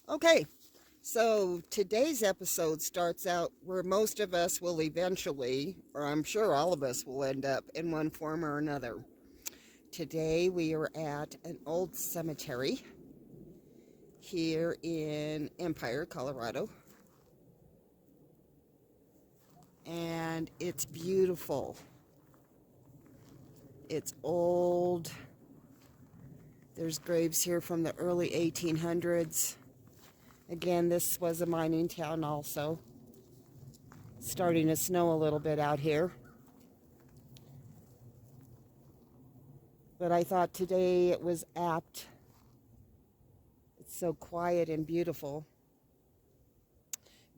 Okay, so today's episode starts out where most of us will eventually, or I'm sure all of us will end up in one form or another. Today we are at an old cemetery here in Empire, Colorado, and it's beautiful. It's old. There's graves here from the early 1800s. Again, this was a mining town also. Starting to snow a little bit out here. But I thought today it was apt. It's so quiet and beautiful.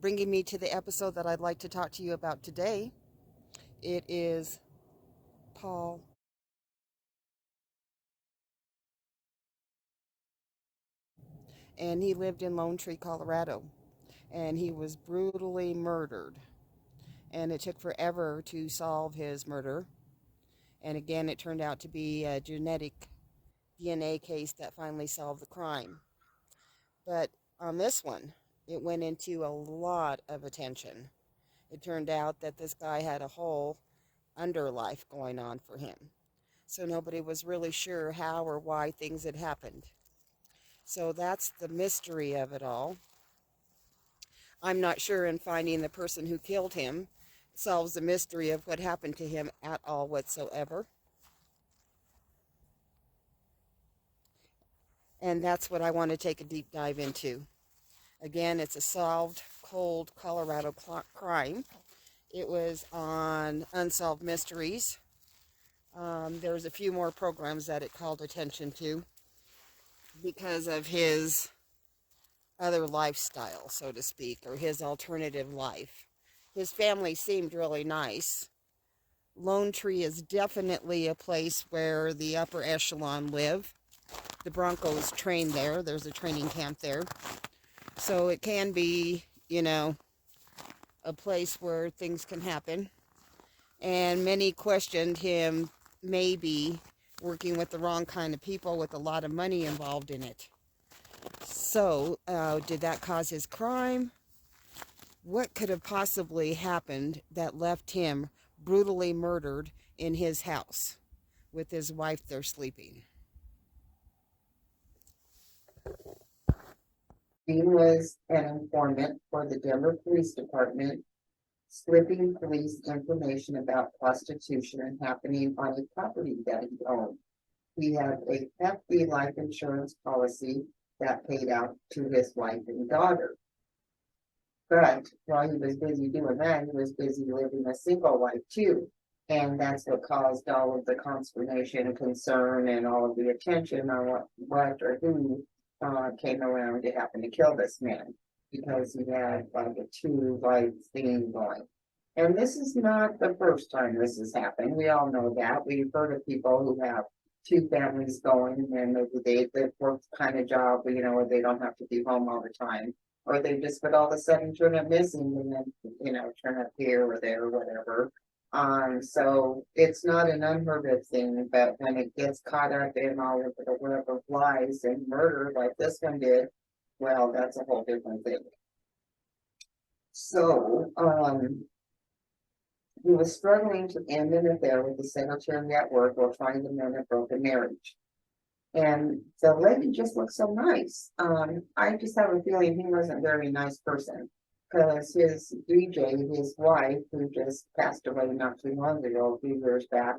Bringing me to the episode that I'd like to talk to you about today. It is Paul. And he lived in Lone Tree, Colorado. And he was brutally murdered. And it took forever to solve his murder. And again, it turned out to be a genetic DNA case that finally solved the crime. But on this one, it went into a lot of attention. It turned out that this guy had a whole underlife going on for him. So nobody was really sure how or why things had happened. So that's the mystery of it all. I'm not sure in finding the person who killed him solves the mystery of what happened to him at all whatsoever. And that's what I want to take a deep dive into. Again, it's a solved, cold Colorado crime. It was on Unsolved Mysteries. There's a few more programs that it called attention to because of his other lifestyle, so to speak, or his alternative life. His family seemed really nice. Lone Tree is definitely a place where the upper echelon live. The Broncos train there. There's a training camp there. So it can be, a place where things can happen. And many questioned him maybe working with the wrong kind of people with a lot of money involved in it. So, did that cause his crime? What could have possibly happened that left him brutally murdered in his house with his wife there sleeping? He was an informant for the Denver Police Department, slipping police information about prostitution happening on a property that he owned. He had a hefty life insurance policy that paid out to his wife and daughter. But while he was busy doing that, he was busy living a single life too. And that's what caused all of the consternation, concern, and all of the attention on what or who came around to happen to kill this man because he had like a two life thing going. And this is not the first time this has happened. We all know that. We've heard of people who have two families going and they work the kind of job, where they don't have to be home all the time or they just would all of a sudden turn up missing and then, turn up here or there or whatever. So it's not an unheard of thing, but when it gets caught up in all of the web of lies and murder like this one did, well, that's a whole different thing. So, he was struggling to end an affair with the secretary at work while trying to mend a broken marriage. And the lady just looked so nice. I just have a feeling he wasn't a very nice person because his DJ, his wife, who just passed away not too long ago, a few years back,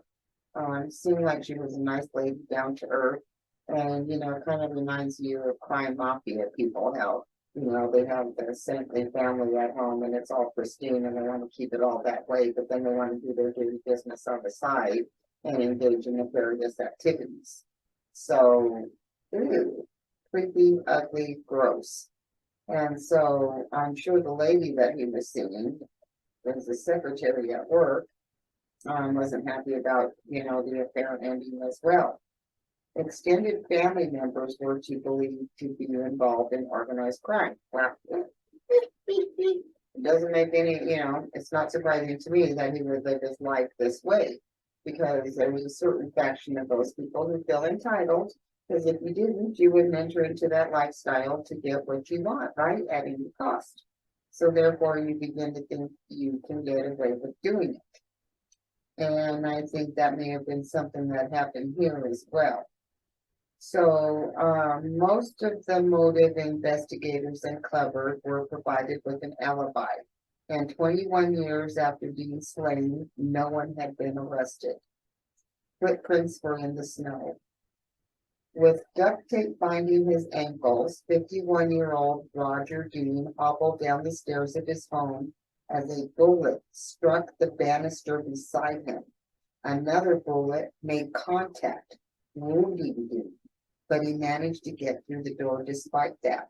seemed like she was a nice lady, down to earth, and it kind of reminds you of crime mafia people, how they have their saintly family at home and it's all pristine and they want to keep it all that way, but then they want to do their daily business on the side and engage in nefarious activities. So, ew, creepy, ugly, gross. And so I'm sure the lady that he was seeing was the secretary at work, wasn't happy about, the affair ending as well. Extended family members were to believe to be involved in organized crime. Well, it doesn't make any, it's not surprising to me that he would live his life this way because there was a certain faction of those people who feel entitled Because if you didn't, you wouldn't enter into that lifestyle to get what you want, right? At any cost. So therefore, you begin to think you can get away with doing it. And I think that may have been something that happened here as well. So, most of the motive investigators uncovered were provided with an alibi. And 21 years after Dean's slaying, no one had been arrested. Footprints were in the snow. With duct tape binding his ankles, 51-year-old Roger Dean hobbled down the stairs of his home as a bullet struck the banister beside him. Another bullet made contact, wounding Dean, but he managed to get through the door despite that.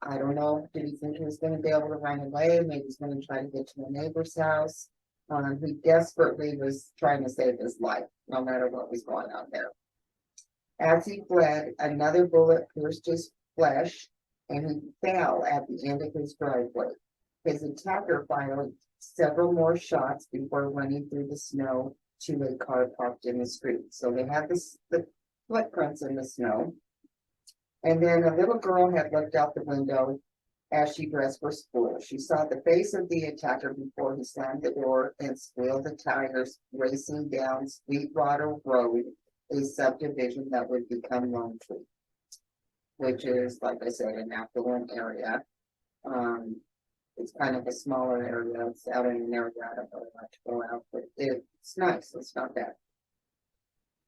I don't know, did he think he was going to be able to run away? Maybe he's going to try to get to a neighbor's house. He desperately was trying to save his life, no matter what was going on there. As he fled, another bullet pierced his flesh, and he fell at the end of his driveway. His attacker fired several more shots before running through the snow to a car parked in the street. So they had the footprints in the snow. And then a little girl had looked out the window as she dressed for school. She saw the face of the attacker before he slammed the door and squealed the tires racing down Sweetwater Road, a subdivision that would become Lone Tree, which is, like I said, an affluent area. It's kind of a smaller area. It's out in an area I don't really like to go out, but it's nice. It's not bad.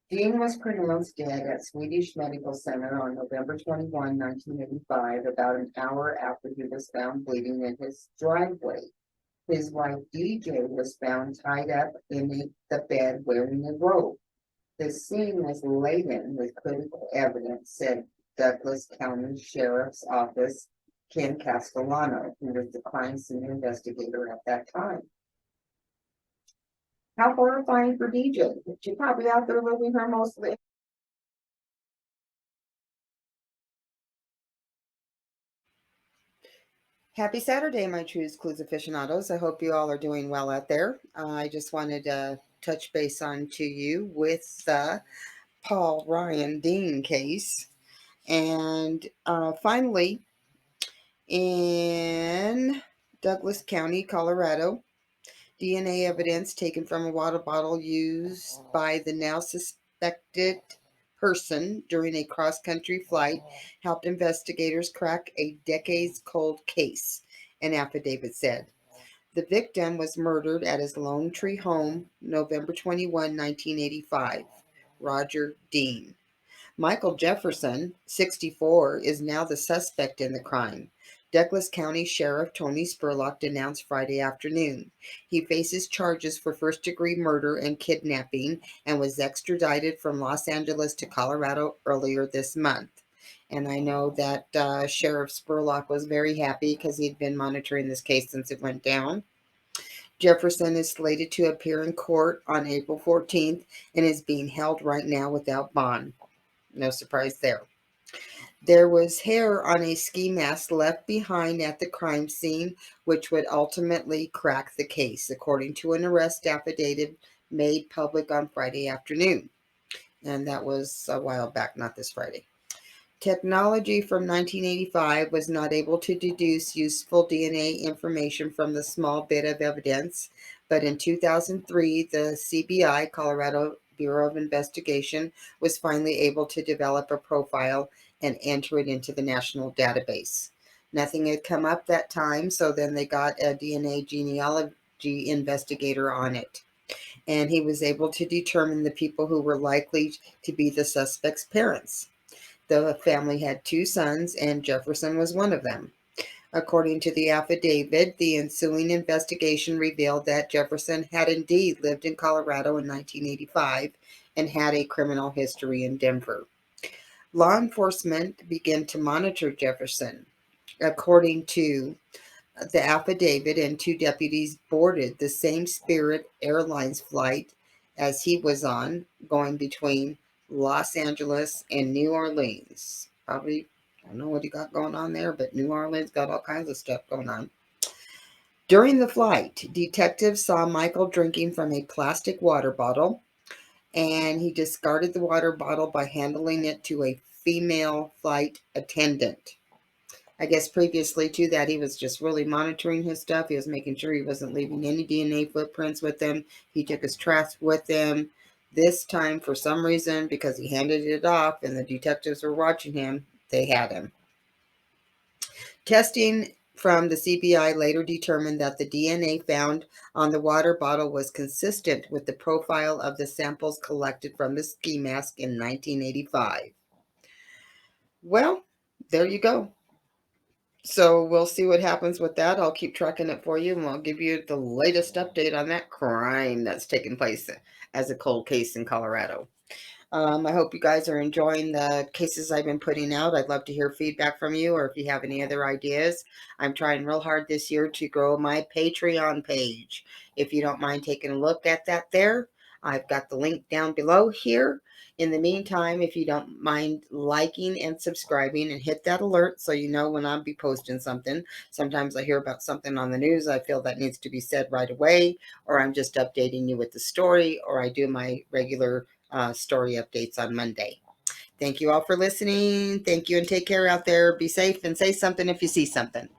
Dean was pronounced dead at Swedish Medical Center on November 21, 1985, about an hour after he was found bleeding in his driveway. His wife, DJ, was found tied up in the bed wearing a robe. The scene was laden with critical evidence, said Douglas County Sheriff's Office Ken Castellano, who was the crime scene investigator at that time. How horrifying for DJ. She's probably out there living her mostly. Happy Saturday, my Trues Clues aficionados. I hope you all are doing well out there. I just wanted to touch base on to you with the Paul Ryan Dean case. And finally, in Douglas County, Colorado, DNA evidence taken from a water bottle used by the now suspected person during a cross-country flight helped investigators crack a decades-old case, an affidavit said. The victim was murdered at his Lone Tree home November 21, 1985. Roger Dean. Michael Jefferson, 64, is now the suspect in the crime. Douglas County Sheriff Tony Spurlock announced Friday afternoon. He faces charges for first-degree murder and kidnapping and was extradited from Los Angeles to Colorado earlier this month. And I know that Sheriff Spurlock was very happy because he'd been monitoring this case since it went down. Jefferson is slated to appear in court on April 14th and is being held right now without bond. No surprise there. There was hair on a ski mask left behind at the crime scene, which would ultimately crack the case, according to an arrest affidavit made public on Friday afternoon. And that was a while back, not this Friday. Technology from 1985 was not able to deduce useful DNA information from the small bit of evidence, but in 2003, the CBI, Colorado Bureau of Investigation, was finally able to develop a profile and enter it into the national database. Nothing had come up that time, so then they got a DNA genealogy investigator on it. And he was able to determine the people who were likely to be the suspect's parents. The family had 2 sons, and Jefferson was one of them. According to the affidavit, the ensuing investigation revealed that Jefferson had indeed lived in Colorado in 1985 and had a criminal history in Denver. Law enforcement began to monitor Jefferson. According to the affidavit, and 2 deputies boarded the same Spirit Airlines flight as he was on, going between Los Angeles and New Orleans. Probably, I don't know what he got going on there, but New Orleans got all kinds of stuff going on. During the flight, detectives saw Michael drinking from a plastic water bottle. and he discarded the water bottle by handing it to a female flight attendant. I guess previously to that, he was just really monitoring his stuff. He was making sure he wasn't leaving any DNA footprints with him. He took his trash with him. This time, for some reason, because he handed it off and the detectives were watching him, they had him. Testing from the CBI later determined that the DNA found on the water bottle was consistent with the profile of the samples collected from the ski mask in 1985. Well, there you go. So we'll see what happens with that. I'll keep tracking it for you and I'll give you the latest update on that crime that's taken place as a cold case in Colorado. I hope you guys are enjoying the cases I've been putting out. I'd love to hear feedback from you, or if you have any other ideas. I'm trying real hard this year to grow my Patreon page. If you don't mind taking a look at that there, I've got the link down below here. In the meantime, if you don't mind liking and subscribing and hit that alert so you know when I'll be posting something. Sometimes I hear about something on the news I feel that needs to be said right away, or I'm just updating you with the story, or I do my regular story updates on Monday. Thank you all for listening. Thank you and take care out there. Be safe and say something if you see something.